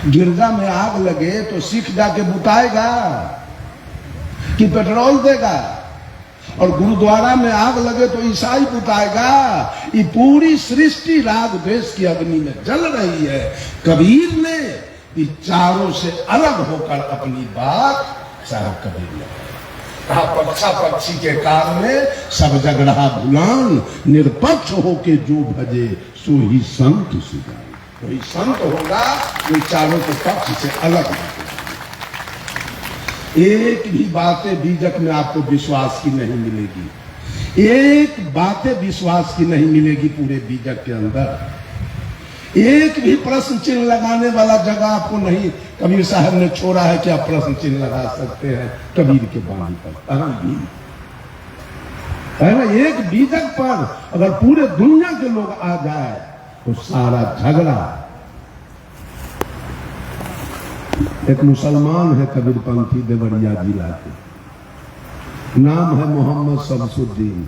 गिरजा में आग लगे तो सिख जाके बुताएगा कि पेट्रोल देगा, और गुरुद्वारा में आग लगे तो ईसाई बुताएगा। ये पूरी सृष्टि राग द्वेष की अग्नि में जल रही है। कबीर ने ये चारों से अलग होकर अपनी बात साहब कबीर ने कहा, पक्षा पक्षी के कारण सब जग रहा भुलान, निरपक्ष होके जो भजे सो ही संत सुजान। कोई संत होगा जो चारों के पक्ष से अलग होगा। एक भी बातें बीजक में आपको विश्वास की नहीं मिलेगी, एक बातें विश्वास की नहीं मिलेगी पूरे बीजक के अंदर। एक भी प्रश्न चिन्ह लगाने वाला जगह आपको नहीं कबीर साहब ने छोड़ा है कि आप प्रश्न चिन्ह लगा सकते हैं कबीर के बाणी पर। है ना, एक बीजक पर अगर पूरे दुनिया के लोग आ जाए तो सारा झगड़ा। एक मुसलमान है कबीरपंथी देवरिया जिला के, नाम है मोहम्मद शमसुद्दीन।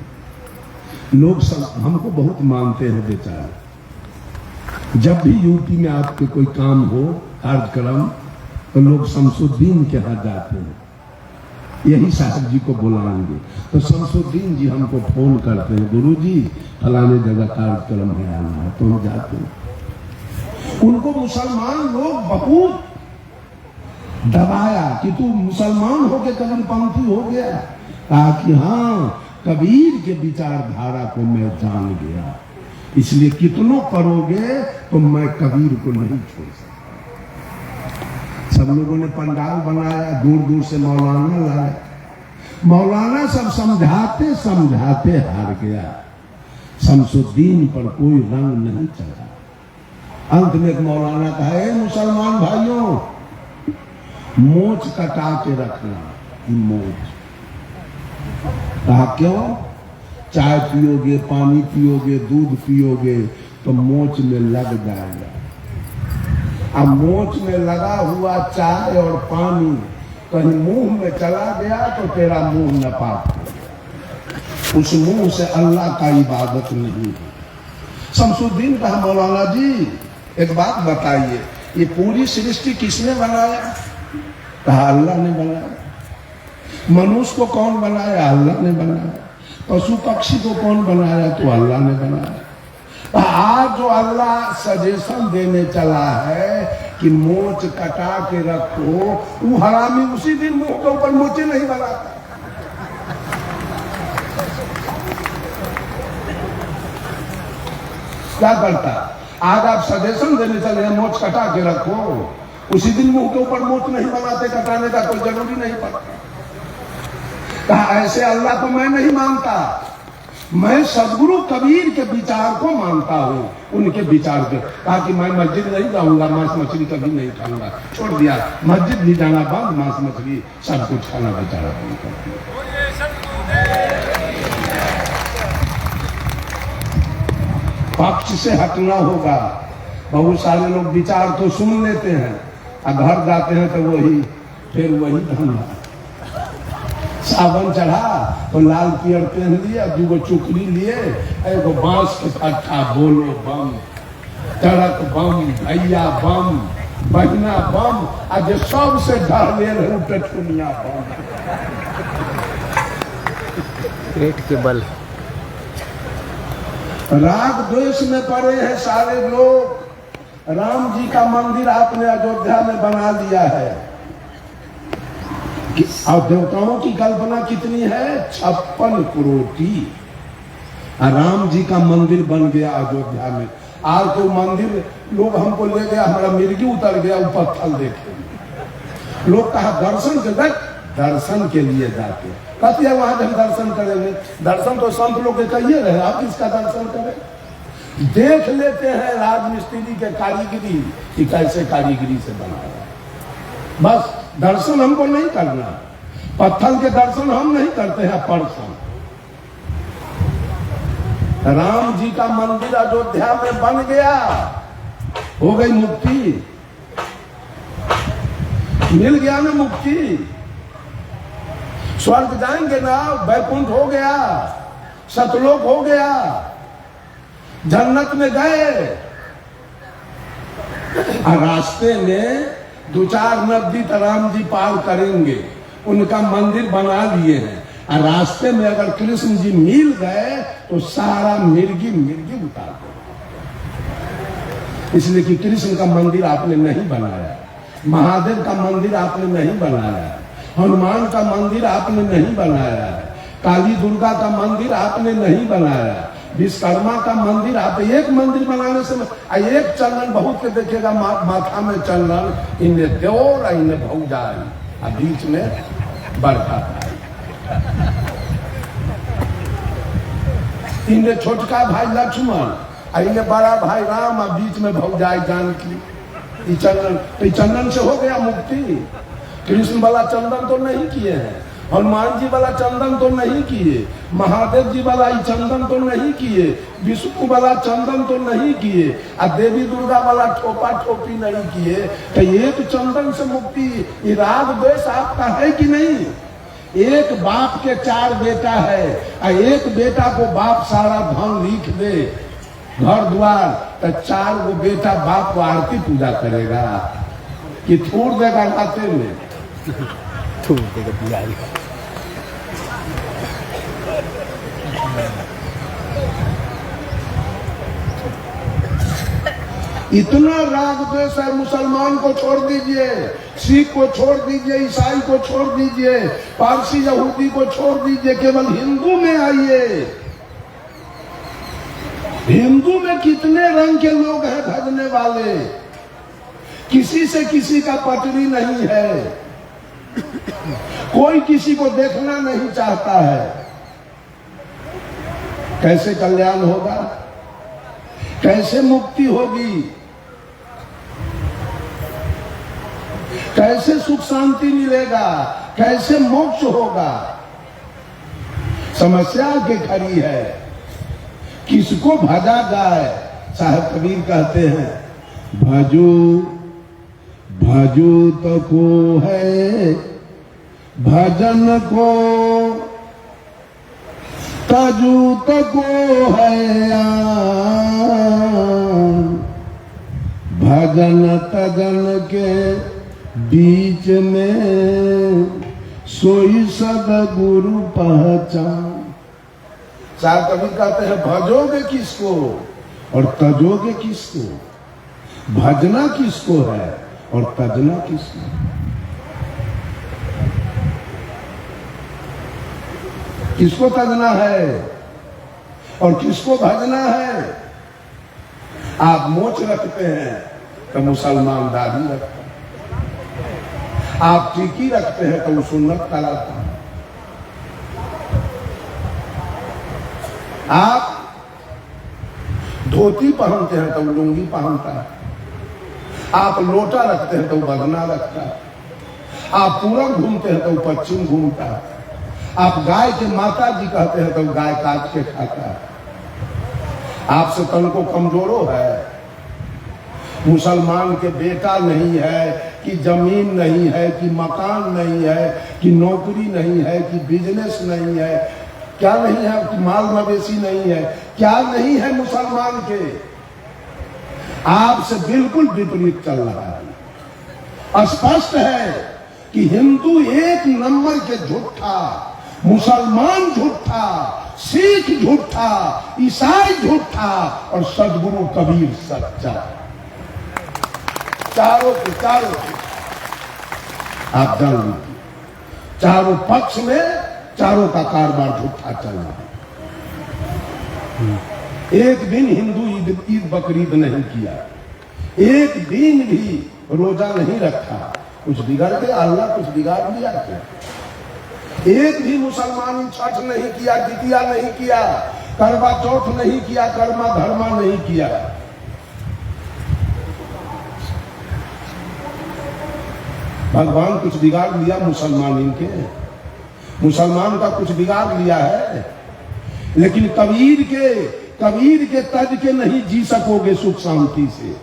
लोग हमको बहुत मानते हैं बेचारे। जब भी यूपी में आपके कोई काम हो कार्यक्रम तो लोग शमसुद्दीन के यहाँ जाते हैं, यही साहब जी को बुलाएंगे तो शमसुद्दीन जी हमको फोन करते हैं, गुरु जी फलाने जगह कार्यक्रम है आना है, तो हम जाते हैं। उनको मुसलमान लोग बहुत दबाया कि तू मुसलमान होके कबीरपंथी हो गया। कहा कि हाँ, कबीर के विचारधारा को मैं जान गया, इसलिए कितनों करोगे तो मैं कबीर को नहीं छोड़ सकता। सब लोगों ने पंडाल बनाया, दूर दूर से मौलाना लाया। मौलाना सब समझाते समझाते हार गया। शमसुद्दीन पर कोई रंग नहीं चढ़ा। अंत में एक मौलाना कहा, मुसलमान भाइयों, मोच कटा के रखना। मोच कहा क्यों? चाय पियोगे, पानी पियोगे, दूध पियोगे तो मोच में लग जाएगा। अब मोच में लगा हुआ चाय और पानी कहीं मुंह में चला गया तो तेरा मुंह नापाक हो, उस मुंह से अल्लाह का इबादत नहीं है। शमसुद्दीन कहा, मौलाना जी एक बात बताइए, ये पूरी सृष्टि किसने बनाया? कहा अल्लाह ने बनाया। मनुष्य को कौन बनाया? अल्लाह ने बनाया। पशु पक्षी को कौन बनाया? तो अल्लाह ने बनाया। आज जो अल्लाह सजेशन देने चला है कि मोच कटा के रखो, वो हरामी उसी दिन मुंह के ऊपर मोचे नहीं बनाता। क्या करता? आज आप सजेशन देने चले हैं मोच कटा के रखो, उसी दिन मुंह के ऊपर मोच नहीं बनाते, कटाने का कोई जरूरी नहीं पड़ता। कहा ऐसे अल्लाह को मैं नहीं मानता, मैं सदगुरु कबीर के विचार को मानता हूँ, उनके विचार के। कहा कि मैं मस्जिद नहीं जाऊंगा, मांस मछली कभी नहीं खाऊंगा, छोड़ दिया। मस्जिद भी जाना बंद, मांस मछली सब कुछ खाना बेचारा बंद कर दिया। पक्ष से हटना होगा। बहुत सारे लोग विचार तो सुन लेते हैं और घर जाते हैं तो फिर वही धंधा। सावन चढ़ा तो लाल पियर पहन लिया, दूगो चुकली लिए, एगो बांस के पट्टा, बोलो बम, टड़क बम, भैया बम, बहिना बम, आज सबसे डर ले रहे पेट्रोलिया बम। पेट के बल राग द्वेष में पड़े हैं सारे लोग। राम जी का मंदिर आपने अयोध्या में बना लिया है, और देवताओं की कल्पना कितनी है? 56 करोड़। राम जी का मंदिर बन गया अयोध्या में। आज तो मंदिर लोग हमको ले गया, हमारा मिर्गी उतर गया, वो पत्थर देखे। लोग कहा दर्शन के दर्शन के लिए जाते, कहते हैं वहां जब दर्शन करेंगे। दर्शन तो संत लोग के कहिए रहे, आप किसका दर्शन करें? देख लेते हैं राजमिस्त्री के कारीगरी कि कैसे कारीगरी से बनाया, बस दर्शन हमको नहीं करना। पत्थर के दर्शन हम नहीं करते हैं। परसों राम जी का मंदिर अयोध्या में बन गया, हो गई मुक्ति, मिल गया ना मुक्ति। स्वर्ग जाएंगे ना, वैकुंठ हो गया, सतलोक हो गया, जन्नत में गए। और रास्ते में 2-4 नदी राम जी पार करेंगे, उनका मंदिर बना लिए हैं। और रास्ते में अगर कृष्ण जी मिल गए तो सारा मिर्गी मिर्गी उतार दो, इसलिए कि कृष्ण का मंदिर आपने नहीं बनाया, महादेव का मंदिर आपने नहीं बनाया, हनुमान का मंदिर आपने नहीं बनाया, काली दुर्गा का मंदिर आपने नहीं बनाया, विश्वकर्मा का मंदिर। आप एक मंदिर बनाने से एक चंदन बहुत के देखेगा माथा में चंदन, इन्हें देवर इन्हें भौजाई, और बीच में बरखा भाई, इन्हें छोटका भाई लक्ष्मण, इन्हें बड़ा भाई राम, और बीच में भौजाई जानकी। चंदन से हो गया मुक्ति। कृष्ण वाला चंदन तो नहीं किए हैं, हनुमान जी वाला चंदन तो नहीं किए, महादेव जी वाला चंदन तो नहीं किए, विष्णु वाला चंदन तो नहीं किए, और देवी दुर्गा वाला ठोपा ठोपी नहीं किए। तो एक चंदन से मुक्ति, ये राग द्वेष आपका है कि नहीं? एक बाप के 4 बेटा है, और एक बेटा को बाप सारा धन लिख दे, घर द्वार, तो 4 गो बेटा बाप को आरती पूजा करेगा कि छोड़ देगा नाते में? छोड़ देगा बिहारी। इतना राग द्वेष है, मुसलमान को छोड़ दीजिए, सिख को छोड़ दीजिए, ईसाई को छोड़ दीजिए, पारसी यहूदी को छोड़ दीजिए, केवल हिंदू में आइए। हिंदू में कितने रंग के लोग हैं भजने वाले, किसी से किसी का पटरी नहीं है, कोई किसी को देखना नहीं चाहता है। कैसे कल्याण होगा, कैसे मुक्ति होगी, कैसे सुख शांति मिलेगा, कैसे मोक्ष होगा? समस्या के खड़ी है, किसको भजा जाए? साहब कबीर कहते हैं, भजो भजो तो को है भजन को, तजू तो को है भजन तजन के बीच में सोई सदगुरु पहचान। साहब कबीर कहते हैं, भजोगे किसको और तजोगे किसको? भजना किसको है और तजना किसको? किसको तजना है और किसको भजना है? आप मोच रखते हैं तो मुसलमान दाढ़ी रखता है, आप टीकी रखते हैं तो वो सुन्नत कराता है, आप धोती पहनते हैं तो लुंगी पहनता है, आप लोटा रखते हैं तो बदना रखता है, आप पूरब घूमते हैं तो पश्चिम घूमता है, आप गाय के माता जी कहते हैं तो गाय काट के खाता है। आपसे तन को कमजोरो है। मुसलमान के बेटा नहीं है कि जमीन नहीं है कि मकान नहीं है कि नौकरी नहीं है कि बिजनेस नहीं है, क्या नहीं है कि माल मवेशी नहीं है, क्या नहीं है मुसलमान के? आपसे बिल्कुल विपरीत चल रहा है। स्पष्ट है कि हिंदू 1 नंबर के झूठा, मुसलमान झूठा, सिख झूठा, ईसाई झूठा और सदगुरु कबीर सच्चा। चारों के चारों आप जान लीजिए, चारों पक्ष में चारों का कारोबार झूठा चल रहा है। एक दिन हिंदू ईद बकरीद नहीं किया, एक दिन भी रोजा नहीं रखा, कुछ बिगड़ गया? अल्लाह कुछ बिगाड़ दिया क्या? एक भी मुसलमान छठ नहीं किया, जितिया नहीं किया, करवा चौथ नहीं किया, कर्मा धर्मा नहीं किया। भगवान कुछ बिगाड़ लिया मुसलमान इनके? मुसलमान का कुछ बिगाड़ लिया है? लेकिन कबीर के तज के नहीं जी सकोगे सुख शांति से।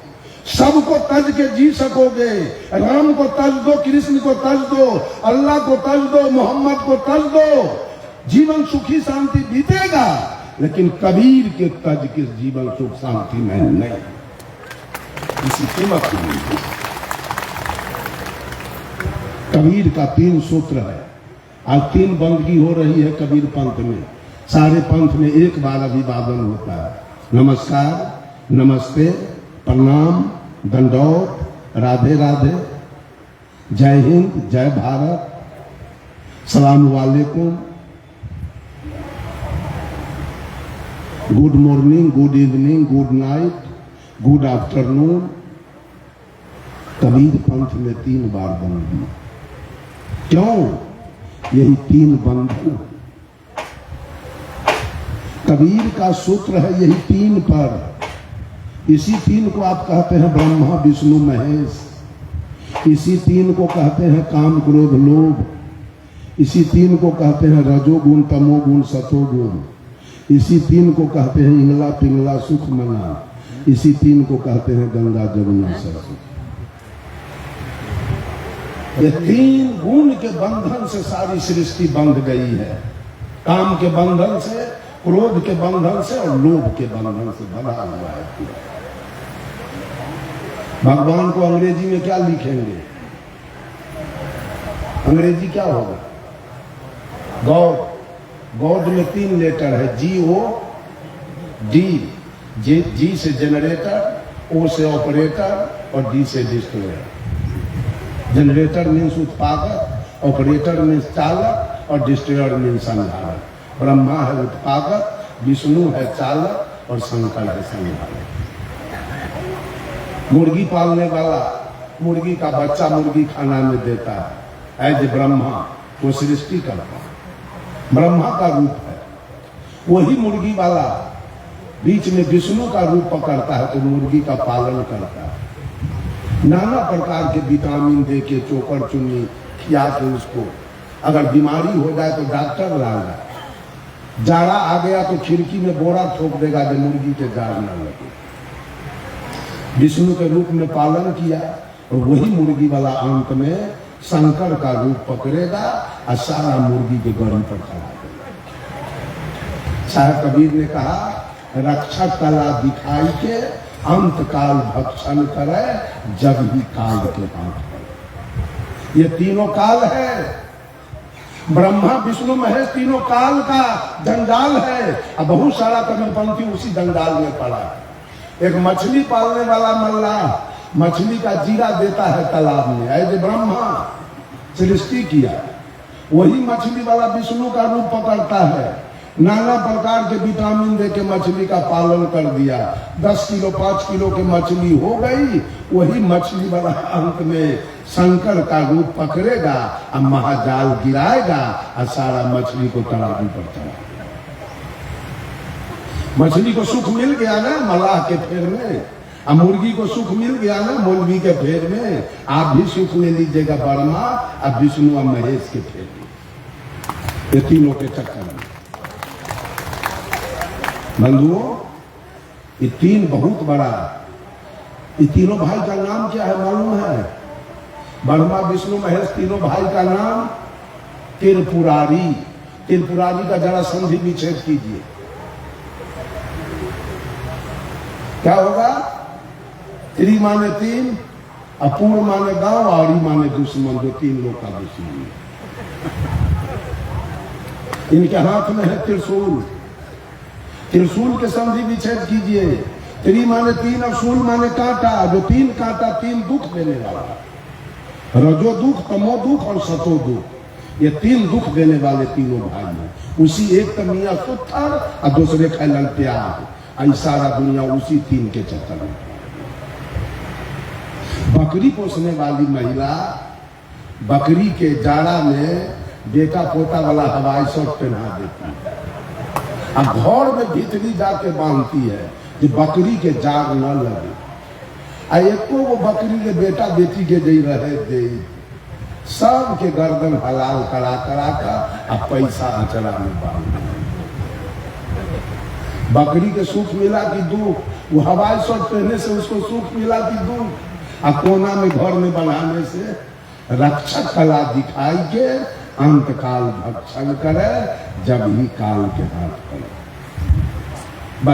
सबको तज के जी सकोगे। राम को तज दो, कृष्ण को तज दो, अल्लाह को तज दो, मोहम्मद को तज दो, जीवन सुखी शांति बीतेगा। लेकिन कबीर के तज के जीवन सुख शांति में नहीं। किसी कीमत नहीं है। कबीर का 3 सूत्र है। आज 3 बंदगी हो रही है कबीर पंथ में। सारे पंथ में एक बार अभिवादन होता है, नमस्कार, नमस्ते, प्रणाम, दंडौत, राधे राधे, जय हिंद, जय भारत, सलाम वालेकुम, good morning, good evening, good night, good afternoon. Kabir Panth में 3 बार बंदगी। क्यों? यही 3 बंधु। कबीर का सूत्र है यही 3 पर। इसी 3 को आप कहते हैं ब्रह्मा विष्णु महेश। इसी 3 को कहते हैं काम क्रोध लोभ। इसी 3 को कहते हैं रजोगुण तमोगुण सतोगुण। इसी 3 को कहते हैं इंगला पिंगला सुख मना। इसी 3 को कहते हैं गंगा जमुना सरस्वती। ये 3 गुण के बंधन से सारी सृष्टि बंध गई है। काम के बंधन से, क्रोध के बंधन से और लोभ के बंधन से बंधा हुआ है पूरा। भगवान को अंग्रेजी में क्या लिखेंगे? अंग्रेजी क्या होगा? गॉड। गॉड में 3 लेटर है, GOD। जी से जनरेटर, O से ऑपरेटर और D से डिस्ट्रॉयर। जनरेटर मीन्स उत्पादक, ऑपरेटर मीन्स चालक और डिस्ट्रॉयर मीन्स संहारक। ब्रह्मा है उत्पादक, विष्णु है चालक और शंकर है संहारक। मुर्गी पालने वाला मुर्गी का बच्चा मुर्गी खाना में देता है। एज ब्रह्मा वो सृष्टि करता है, ब्रह्मा का रूप है। वही मुर्गी वाला बीच में विष्णु का रूप पकड़ता है तो मुर्गी का पालन करता है। नाना प्रकार के विटामिन दे के चोकर चुन्नी खिया के उसको, अगर बीमारी हो जाए तो डॉक्टर लाएगा। जाड़ा आ गया तो खिड़की में बोरा ठोक देगा जो मुर्गी के जाड़ न लगे। विष्णु के रूप में पालन किया और वही मुर्गी वाला अंत में शंकर का रूप पकड़ेगा और सारा मुर्गी के गर्म पर खड़ा देगा। साहब कबीर ने कहा, रक्षक कला दिखाई के अंत काल भक्षण करे जब ही काल के हाथ पड़े। ये 3 काल है, ब्रह्मा विष्णु महेश 3 काल का जंजाल है। अब बहुत सारा कबीरपंथी उसी जंजाल में पड़ा है। एक मछली पालने वाला मल्ला मछली का जीरा देता है तालाब में। ऐसे ब्रह्मा सृष्टि किया, वही मछली वाला विष्णु का रूप पकड़ता है। नाना प्रकार के विटामिन दे के मछली का पालन कर दिया। 10 किलो 5 किलो की मछली हो गई, वही मछली वाला अंत में शंकर का रूप पकड़ेगा और महाजाल गिराएगा और सारा मछली को तराजू पर चढ़ाएगा। मछली को सुख मिल गया ना मलाह के फेर में, और मुर्गी को सुख मिल गया ना मौलवी के फेर में। आप भी सुख ले लीजिएगा ब्रह्मा और विष्णु और महेश के फेर में, ये 3 के चक्कर में। बंधुओं, ये 3 बहुत बड़ा। ये 3 भाई का नाम क्या है मालूम है? ब्रह्मा विष्णु महेश 3 भाई का नाम त्रिपुरारी। त्रिपुरारी का जरा संधि विच्छेद कीजिए, क्या होगा? त्रि माने 3, अपूर्ण माने गांव, आरी माने दुश्मन, जो 3 लोग का दुश्मन है। इनके हाथ में है त्रिशूल। त्रिशूल के संधि विच्छेद कीजिए। त्रि माने 3 और शूल माने कांटा, जो 3 कांटा 3 दुख देने वाला। रजो दुख, तमो दुख और सतो दुख, ये 3 दुख देने वाले 3 भाई हैं। उसी एक तो मियां सुत्थर और दूसरे खैलन प्यार। सारा दुनिया उसी 3 के चक्कर में। बकरी पोसने वाली महिला बकरी के जाड़ा में बेटा पोता वाला हवाई शर्ट पहना देती है, अब घर में भीतरी जाके बांधती है कि बकरी के जाड़ न लगे। एको वो बकरी के बेटा बेटी के दे रहे दे, सब के गर्दन हलाल करा कर अब पैसा अचरा में बांध। बकरी के सुख मिला कि दुख? वो हवाई शर्ट पहनने से उसको सुख मिला कि दुख? और कोना में घर में बनाने से रक्षक कला दिखाई के अंत काल भक्षण करे जब ही काल के हाथ पड़े।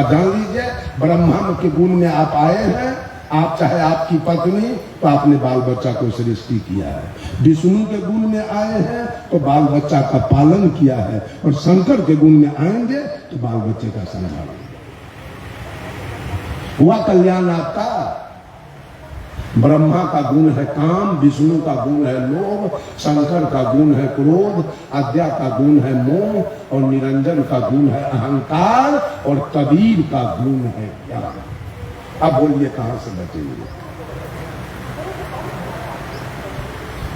जान लीजिए, ब्रह्मा के गुण में आप आए हैं आप चाहे आपकी पत्नी, तो आपने बाल बच्चा को सृष्टि किया है। विष्णु के गुण में आए हैं तो बाल बच्चा का पालन किया है, और शंकर के गुण में आएंगे तो बाल बच्चे का संभाल हुआ कल्याण आपका। ब्रह्मा का गुण है काम, विष्णु का गुण है लोभ, शंकर का गुण है क्रोध, आद्या का गुण है मोह, और निरंजन का गुण है अहंकार, और कबीर का गुण है ज्ञान। अब बोलिए कहां से बचेंगे?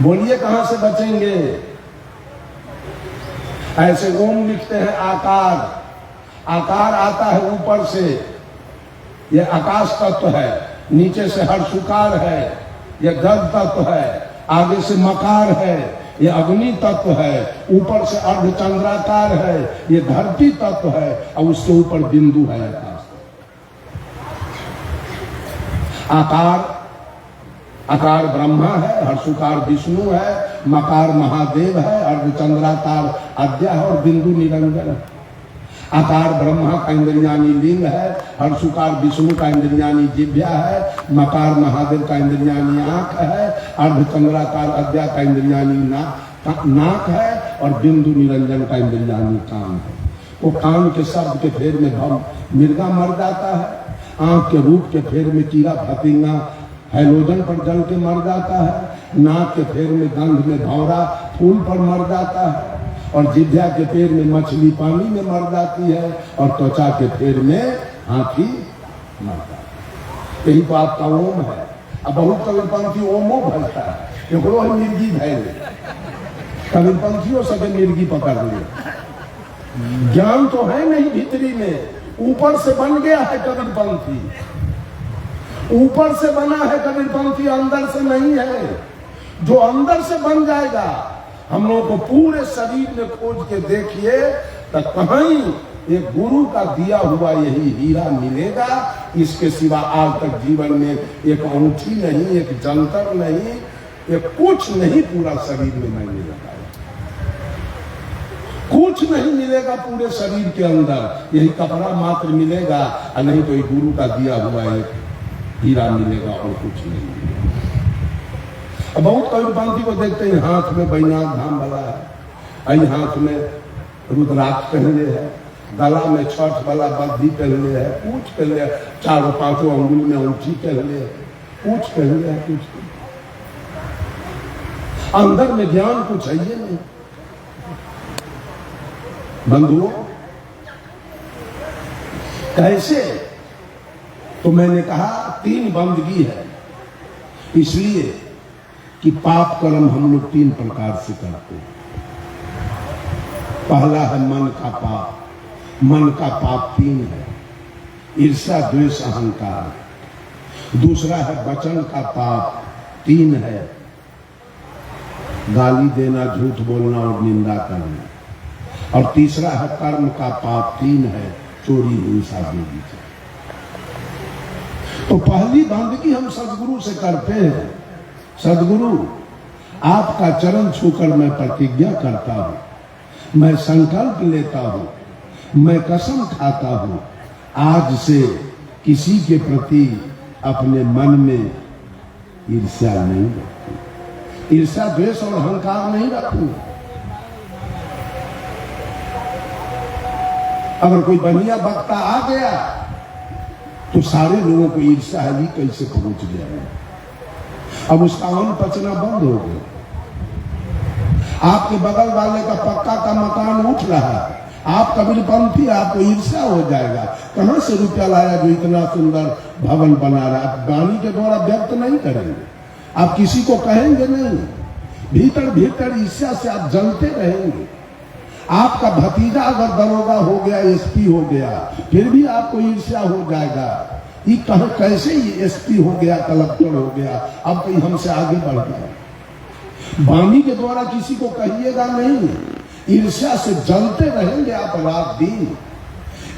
बोलिए कहां से बचेंगे? ऐसे ओम लिखते हैं आकार, आकार आता है ऊपर से, यह आकाश तत्व है, नीचे से हर्षुकार है, यह गद तत्व है, आगे से मकार है, यह अग्नि तत्व है, ऊपर से अर्धचंद्राकार है, यह धरती तत्व है, और उसके ऊपर बिंदु है आकाश। आकार, आकार ब्रह्मा है, हर्षुकार विष्णु है, मकार महादेव है, अर्धचंद्राकार आद्या है, और बिंदु निरंजन है। आकार ब्रह्मा का इंद्रियानी लिंग है, हर्षुकार विष्णु का इंद्रियानी जिह्वा है, मकार महादेव का इंद्रियानी आंख है, अर्धचंद्राकार आद्या का इंद्रियानी नाक है, और बिंदु निरंजन का इंद्रियानी कान है। वो कान के शब्द के फेर में भव मिर्गा मर जाता है, आंख के रूप के फेर में कीड़ा फतिंगा हैलोजन पर जल के मर जाता है, नाक के फेर में गंध में भौरा फूल पर मर जाता है, और जिह्वा के फेर में मछली पानी में मर जाती है, और त्वचा के फेर में हाथी मर जाता है। यही तो आपका ओम है। अब बहुत कबीरपंथी ओमो भरता है, एक मिर्गी भैले कबीरपंथियों सके मिर्गी पकड़ लिए। ज्ञान तो है नहीं भीतरी में, ऊपर से बन गया है कबीरपंथी, ऊपर से बना है कबीरपंथी, अंदर से नहीं है। जो अंदर से बन जाएगा, हम लोगों को पूरे शरीर में खोज के देखिए तो कहीं एक गुरु का दिया हुआ यही हीरा मिलेगा। इसके सिवा आज तक जीवन में एक अंगूठी नहीं, एक जंतर नहीं, एक कुछ नहीं पूरा शरीर में नहीं मिलेगा, कुछ नहीं मिलेगा पूरे शरीर के अंदर। यही कपड़ा मात्र मिलेगा, और नहीं तो ये गुरु का दिया हुआ एक हीरा मिलेगा, और कुछ नहीं मिलेगा। अब बहुत कबीरपंथी को देखते हैं हाथ में बैनाथ धाम वाला है, आई हाथ में रुद्राक्ष पहले है, गला में छठ वाला बद्धी पहले है, पूछ पहले है, चारों पांचों अंगुली में अंगूठी पहले है, पूछ पहले है, कुछ अंदर में ज्ञान कुछ है ये नहीं। बंधुओं कैसे? तो मैंने कहा 3 बंदगी है, इसलिए कि पाप कर्म हम लोग 3 प्रकार से करते हैं। पहला है मन का पाप। मन का पाप 3 है, ईर्ष्या द्वेष अहंकार। दूसरा है वचन का पाप 3 है, गाली देना, झूठ बोलना और निंदा करना। और तीसरा है कर्म का पाप 3 है, चोरी हिंसा देगी। तो पहली बंदगी हम सदगुरु से करते हैं। सदगुरु आपका चरण छूकर मैं प्रतिज्ञा करता हूं, मैं संकल्प लेता हूं, मैं कसम खाता हूं, आज से किसी के प्रति अपने मन में ईर्ष्या नहीं रखूं, ईर्ष्या द्वेष और अहंकार नहीं रखूंगा। अगर कोई बढ़िया वक्ता आ गया तो सारे लोगों को ईर्ष्या है, कैसे पहुंच गया। अब उसका अन्न पचना बंद हो गया। आपके बगल वाले का पक्का का मकान उठ रहा है, आप कबीरपंथी, आपको ईर्ष्या हो जाएगा। कहां से रुपया लाया जो इतना सुंदर भवन बना रहा है? वाणी के द्वारा व्यक्त नहीं करेंगे, आप किसी को कहेंगे नहीं, भीतर भीतर ईर्ष्या से आप जलते रहेंगे। आपका भतीजा अगर दरोगा हो गया, एसपी हो गया, फिर भी आपको ईर्ष्या हो जाएगा। ये कैसे ये एसपी हो गया, कलेक्टर हो गया, अब कहीं हमसे आगे बढ़ गया। वाणी के द्वारा किसी को कहिएगा नहीं, ईर्ष्या से जलते रहेंगे आप रात दिन।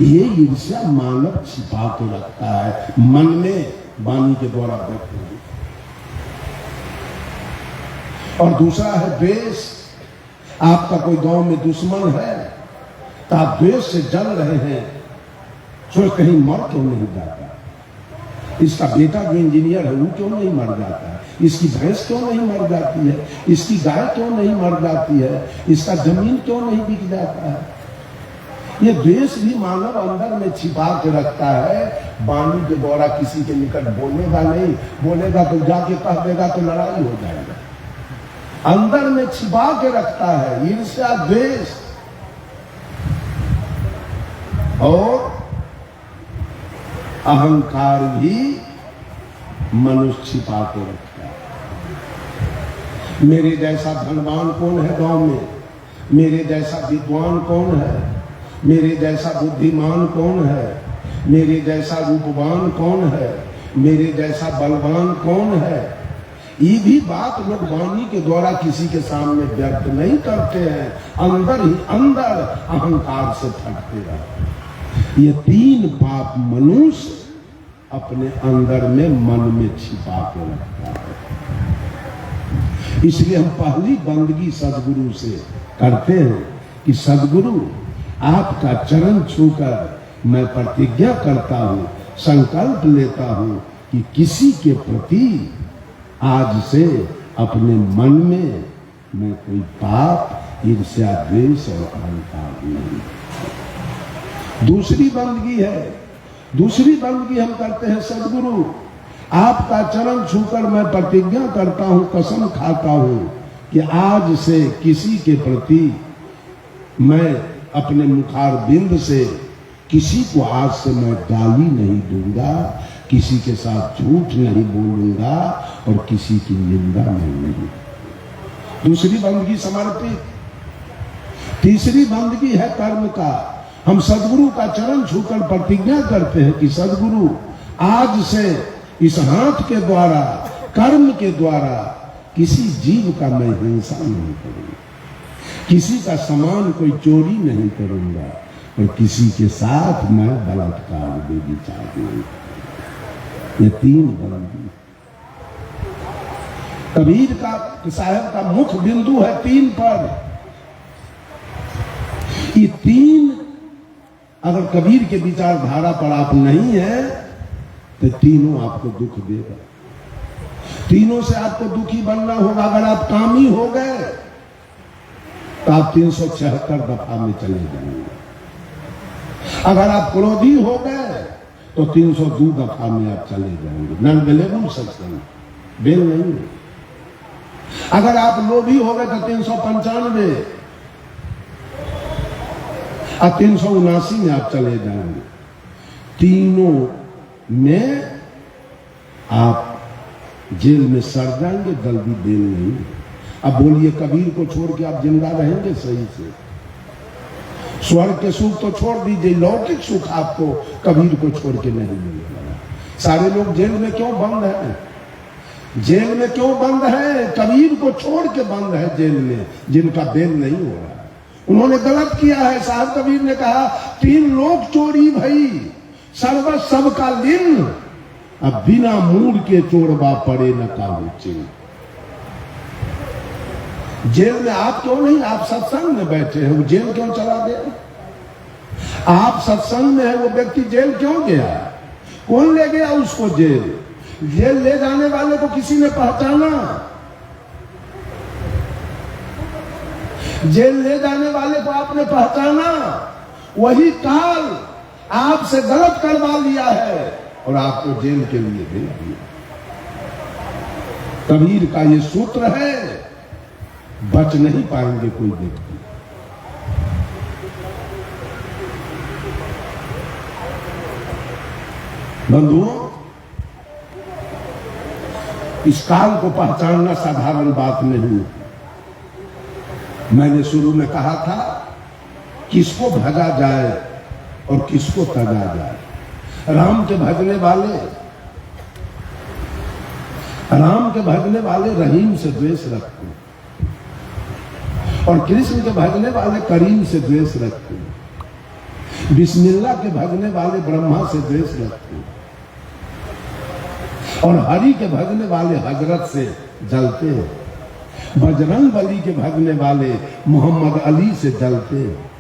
ये ईर्ष्या मानव छिपा के रखता है मन में, वाणी के द्वारा व्यक्त नहीं। और दूसरा है द्वेष। आपका कोई गांव में दुश्मन है तो आप द्वेष से जल रहे हैं, जो कहीं मर क्यों नहीं जाता। इसका बेटा जो इंजीनियर है वो क्यों नहीं मर जाता है? इसकी भैंस क्यों नहीं मर जाती है? इसकी गाय क्यों नहीं मर जाती है? इसका जमीन क्यों नहीं बिक जाता है? ये द्वेष भी मानव अंदर में छिपा के रखता है। वाणी के द्वारा किसी के निकट बोलेगा नहीं, बोलेगा तो जाके कह देगा तो लड़ाई हो जाएगा। अंदर में छिपा के रखता है ईर्ष्या, द्वेष और अहंकार भी मनुष्य छिपा के रखता है। मेरे जैसा धनवान कौन है गांव में? मेरे जैसा विद्वान कौन है? मेरे जैसा बुद्धिमान कौन है? मेरे जैसा रूपवान कौन है? मेरे जैसा बलवान कौन है? ये भी बात लोग वाणी के द्वारा किसी के सामने व्यक्त नहीं करते हैं, अंदर ही अंदर अहंकार से फटते रहते। ये तीन पाप मनुष्य अपने अंदर में मन में छिपा के रखता है। इसलिए हम पहली बंदगी सदगुरु से करते हैं कि सदगुरु आपका चरण छूकर मैं प्रतिज्ञा करता हूं, संकल्प लेता हूं कि किसी के प्रति आज से अपने मन में मैं कोई पाप, ईर्ष्या, द्वेष और अहंकार नहीं। दूसरी बंदगी है, दूसरी बंदगी हम करते हैं सदगुरु आपका चरण छूकर मैं प्रतिज्ञा करता हूं, कसम खाता हूं कि आज से किसी के प्रति मैं अपने मुखार बिंद से किसी को आज से मैं गाली नहीं दूंगा, किसी के साथ झूठ नहीं बोलूंगा और किसी की निंदा नहीं। दूसरी बंदगी समर्पित। तीसरी बंदगी है कर्म का। हम सदगुरु का चरण छूकर प्रतिज्ञा करते हैं कि सदगुरु आज से इस हाथ के द्वारा, कर्म के द्वारा किसी जीव का मैं हिंसा नहीं करूंगा, किसी का सामान कोई चोरी नहीं करूंगा और किसी के साथ मैं बलात्कार बेविचार नहीं करूंगा। ये तीन बंदगी कबीर का साहब का मुख्य बिंदु है तीन पर। ये तीन अगर कबीर के विचारधारा पर आप नहीं है तो तीनों आपको दुख देगा। तीनों से आपको दुखी बनना होगा। अगर आप कामी हो गए तो आप 376 दफा में चले जाएंगे। अगर आप क्रोधी हो गए तो 302 दफा में आप चले जाएंगे। नन बेलेबुल सत्संग, बेल नहीं है। अगर आप लोभी हो गए तो 395 और 379 में आप चले जाएंगे। तीनों में आप जेल में सड़ जाएंगे, जल्दी बेल नहीं। अब बोलिए कबीर को छोड़ के आप जिंदा रहेंगे सही से? स्वर्ग के सुख तो छोड़ दीजिए, लौकिक सुख आपको कबीर को छोड़ के नहीं मिलेगा। सारे लोग जेल में क्यों बंद हैं? जेल में क्यों बंद है? कबीर को छोड़ के बंद है जेल में, जिनका बेल नहीं हो रहा। उन्होंने गलत किया है। साहब कबीर ने कहा 3 लोग चोरी भई, सर्व सबका लिन, अब बिना मूड के चोरबा पड़े न काहू चिन्ह। जेल में आप क्यों नहीं? आप सत्संग में बैठे हैं, वो जेल क्यों चला गया? आप सत्संग में है, वो व्यक्ति जेल क्यों गया? कौन ले गया उसको जेल? जेल ले जाने वाले को किसी ने पहचाना? जेल ले जाने वाले को आपने पहचाना? वही काल आपसे गलत करवा लिया है और आपको जेल के लिए भेज दिया। कबीर का ये सूत्र है, बच नहीं पाएंगे कोई व्यक्ति। बंधुओं, इस काल को पहचानना साधारण बात नहीं। मैंने शुरू में कहा था किसको भजा जाए और किसको तजा जाए। राम के भजने वाले रहीम से द्वेष रखते हैं और कृष्ण के भजने वाले करीम से द्वेष रखते हैं। बिस्मिल्लाह के भजने वाले ब्रह्मा से द्वेष रखते हैं और हरि के भजने वाले हजरत से जलते हैं। बजरंग बली के भजने वाले मोहम्मद अली से जलते हैं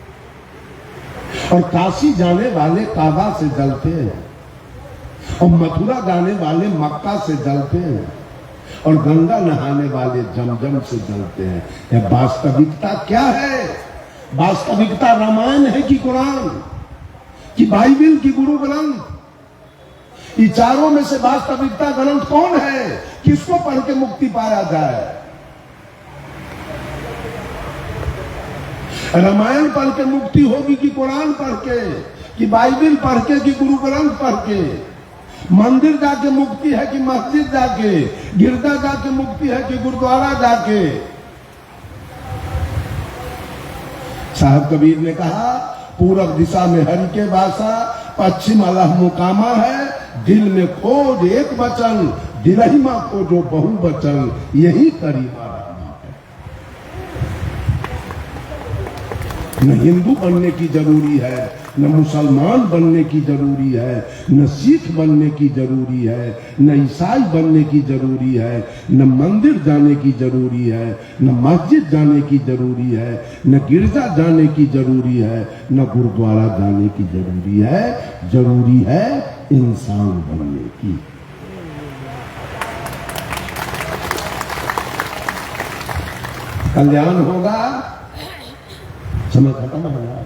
और काशी जाने वाले काबा से जलते हैं और मथुरा जाने वाले मक्का से जलते हैं और गंगा नहाने वाले जमजम से जलते हैं। यह वास्तविकता क्या है? वास्तविकता रामायण है कि कुरान कि बाइबिल की गुरु ग्रंथ? ये चारों में से वास्तविकता ग्रंथ कौन है? किसको पढ़ के मुक्ति पाया जाए? रामायण पढ़ के मुक्ति होगी कि कुरान पढ़ के, कि बाइबिल पढ़ के, कि गुरु ग्रंथ पढ़ के? मंदिर जाके मुक्ति है कि मस्जिद जाके? गिरजा जाके मुक्ति है कि गुरुद्वारा जाके? साहब कबीर ने कहा, पूरब दिशा में हरि के वासा, पश्चिम अलह मुकामा है, दिल में खोज एक वचन, दिलहिमा खोजो बहु वचन, यही करीबा रहना है। न हिंदू बनने की जरूरी है, न मुसलमान बनने की जरूरी है, न सिख बनने की जरूरी है, न ईसाई बनने की जरूरी है, न मंदिर जाने की जरूरी है, न मस्जिद जाने की जरूरी है, न गिरजा जाने की जरूरी है, न गुरुद्वारा जाने की जरूरी है। जरूरी है इंसान बनने की। कल्याण होगा, समय खत्म होगा,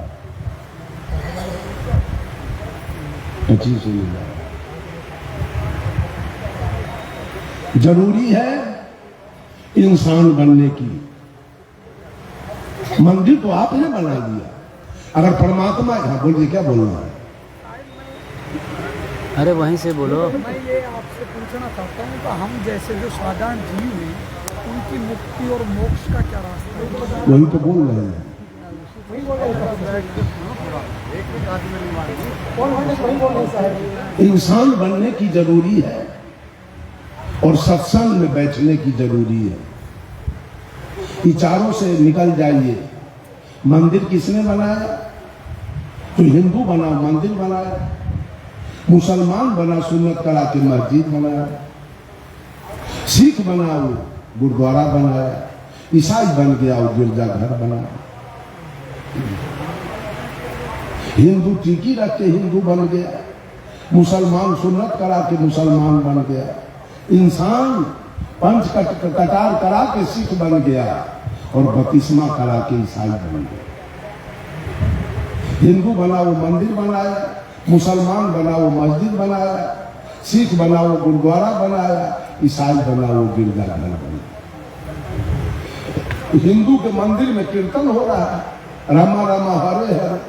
25 हो जाएगा। जरूरी है इंसान बनने की। मंदिर तो आपने बना दिया, अगर परमात्मा, हाँ बोलिए, क्या बोलना है? अरे वहीं से बोलो। मैं ये आपसे पूछना चाहता हूँ कि हम जैसे जो साधारण जीव हैं, उनकी मुक्ति और मोक्ष का क्या रास्ता है? वही तो बोल रहे हैं। इंसान बनने की जरूरी है और सत्संग में बैठने की जरूरी है। ये चारों से निकल जाइए। मंदिर किसने बनाया? तो हिंदू बना मंदिर बनाया, मुसलमान बना सुन्नत करा के मस्जिद बनाया, सिख बना वो गुरुद्वारा बनाया, ईसाई बन गया वो गिरजाघर बनाया, हिंदू टीकी रख के हिंदू बन गया, मुसलमान सुन्नत करा के मुसलमान बन गया, इंसान पंच कटार करा के सिख बन गया और बपतिस्मा करा के ईसाई बन गया। हिंदू बना वो मंदिर बनाया, मुसलमान बना वो मस्जिद बनाया, सिख बना वो गुरुद्वारा बनाया, ईसाई बना वो गिरजाघर बनाया। हिंदू के मंदिर में कीर्तन हो रहा है, रामा रामा हरे हरे,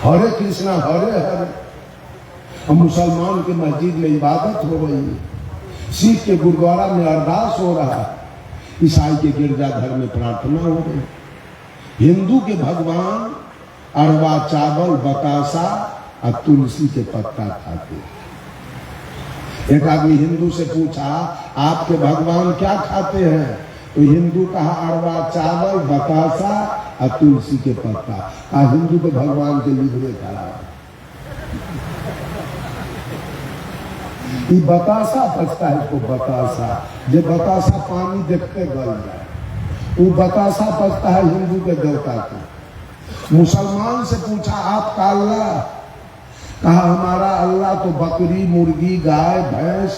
हरे कृष्णा हरे हरे। और मुसलमान के मस्जिद में इबादत हो रही है, सिख के गुरुद्वारा में अरदास हो रहा है, ईसाई के गिरजाघर में प्रार्थना हो रही। हिंदू के भगवान अरवा चावल बतासा और तुलसी के पत्ता खाते। एक आदमी हिंदू से पूछा, आपके भगवान क्या खाते हैं? तो हिंदू कहा अरवा चावल बतासा और तुलसी के पत्ता। हिंदू के भगवान के लिबरे खा। ये बतासा पचता है तो बतासा, जो बतासा पानी देखते गल जाए, वो बतासा पचता है हिंदू के देवता का। मुसलमान से पूछा, आपका अल्लाह? कहा हमारा अल्लाह तो बकरी, मुर्गी, गाय, भैंस,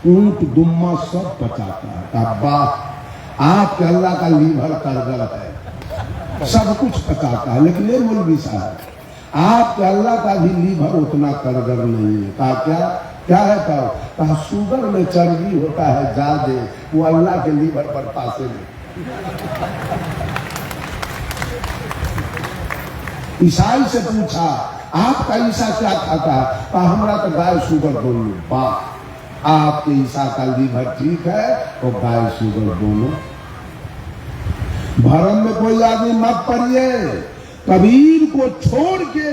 ऊंट, दुम्मा सब पचाता है। कहा वाह, आपके अल्लाह का लीवर करगल है, सब कुछ पचाता है। लेकिन ये मौलवी साहब, आपके अल्लाह का भी लीवर उतना करगल नहीं है। कहा क्या है? कहा शुगर में चर्बी होता है ज्यादा, वो अल्लाह के लीवर पर पासे में। ईसाई से पूछा, आपका ईसा क्या खाता है? कहा हमरा तो गाय शुगर दोनों। वाह, आपके ईसा का लीवर ठीक है और गाय शुगर दोनों। भरम में कोई आदमी मत पड़िए, कबीर को छोड़ के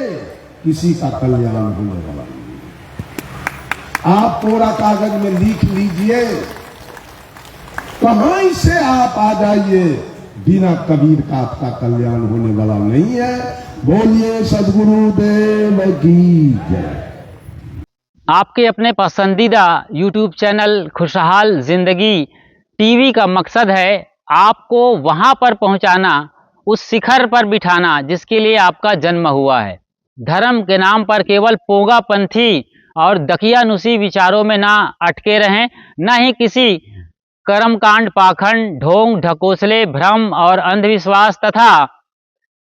किसी का कल्याण होने वाला नहीं। आप पूरा कागज में लिख लीजिए, कहां से आप आ जाइए, बिना कबीर का आपका कल्याण होने वाला नहीं है। बोलिए सद्गुरुदेव की जय। आपके अपने पसंदीदा YouTube चैनल खुशहाल जिंदगी टीवी का मकसद है आपको वहां पर पहुंचाना, उस शिखर पर बिठाना जिसके लिए आपका जन्म हुआ है। धर्म के नाम पर केवल पोगापंथी और दकियानुसी विचारों में ना अटके रहें, ना ही किसी कर्मकांड, पाखंड, ढोंग, ढकोसले, भ्रम और अंधविश्वास तथा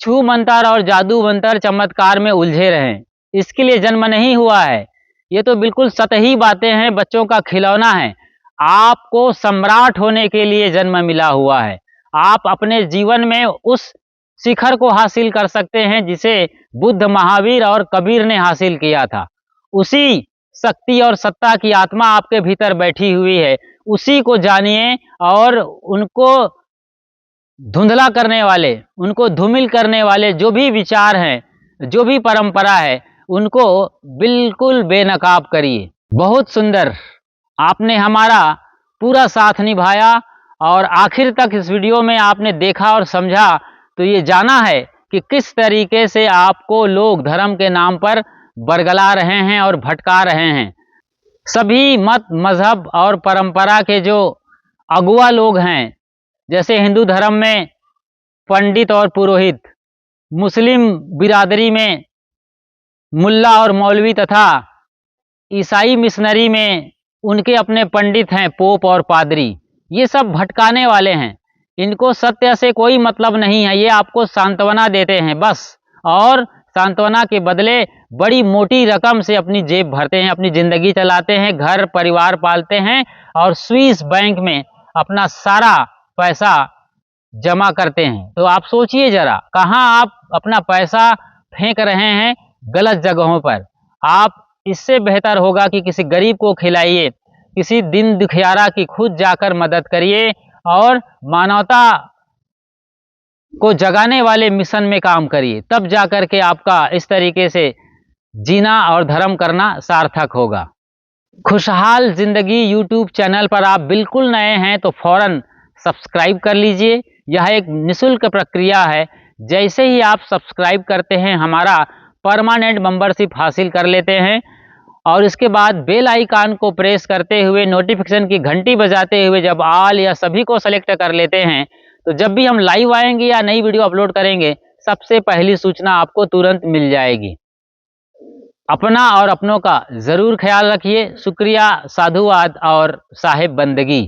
छू मंतर और जादू मंतर चमत्कार में उलझे रहें। इसके लिए जन्म नहीं हुआ है। ये तो बिल्कुल सतही बातें हैं, बच्चों का खिलौना है। आपको सम्राट होने के लिए जन्म मिला हुआ है। आप अपने जीवन में उस शिखर को हासिल कर सकते हैं जिसे बुद्ध, महावीर और कबीर ने हासिल किया था। उसी शक्ति और सत्ता की आत्मा आपके भीतर बैठी हुई है। उसी को जानिए और उनको धुंधला करने वाले, उनको धूमिल करने वाले जो भी विचार हैं, जो भी परंपरा है, उनको बिल्कुल बेनकाब करिए। बहुत सुंदर, आपने हमारा पूरा साथ निभाया और आखिर तक इस वीडियो में आपने देखा और समझा तो ये जाना है कि किस तरीके से आपको लोग धर्म के नाम पर बरगला रहे हैं और भटका रहे हैं। सभी मत, मजहब और परंपरा के जो अगुआ लोग हैं, जैसे हिंदू धर्म में पंडित और पुरोहित, मुस्लिम बिरादरी में मुल्ला और मौलवी तथा ईसाई मिशनरी में उनके अपने पंडित हैं, पोप और पादरी। ये सब भटकाने वाले हैं। इनको सत्य से कोई मतलब नहीं है। ये आपको सांत्वना देते हैं बस, और सांत्वना के बदले बड़ी मोटी रकम से अपनी जेब भरते हैं, अपनी ज़िंदगी चलाते हैं, घर परिवार पालते हैं और स्विस बैंक में अपना सारा पैसा जमा करते हैं। तो आप सोचिए ज़रा, कहाँ आप अपना पैसा फेंक रहे हैं? गलत जगहों पर। आप इससे बेहतर होगा कि किसी गरीब को खिलाइए, किसी दिन दुखियारा की खुद जाकर मदद करिए और मानवता को जगाने वाले मिशन में काम करिए। तब जाकर के आपका इस तरीके से जीना और धर्म करना सार्थक होगा। खुशहाल जिंदगी यूट्यूब चैनल पर आप बिल्कुल नए हैं तो फौरन सब्सक्राइब कर लीजिए। यह एक निःशुल्क प्रक्रिया है। जैसे ही आप सब्सक्राइब करते हैं, हमारा परमानेंट मेंबरशिप हासिल कर लेते हैं और इसके बाद बेल आइकन को प्रेस करते हुए, नोटिफिकेशन की घंटी बजाते हुए जब ऑल या सभी को सेलेक्ट कर लेते हैं, तो जब भी हम लाइव आएंगे या नई वीडियो अपलोड करेंगे, सबसे पहली सूचना आपको तुरंत मिल जाएगी। अपना और अपनों का ज़रूर ख्याल रखिए। शुक्रिया, साधुवाद और साहिब बंदगी।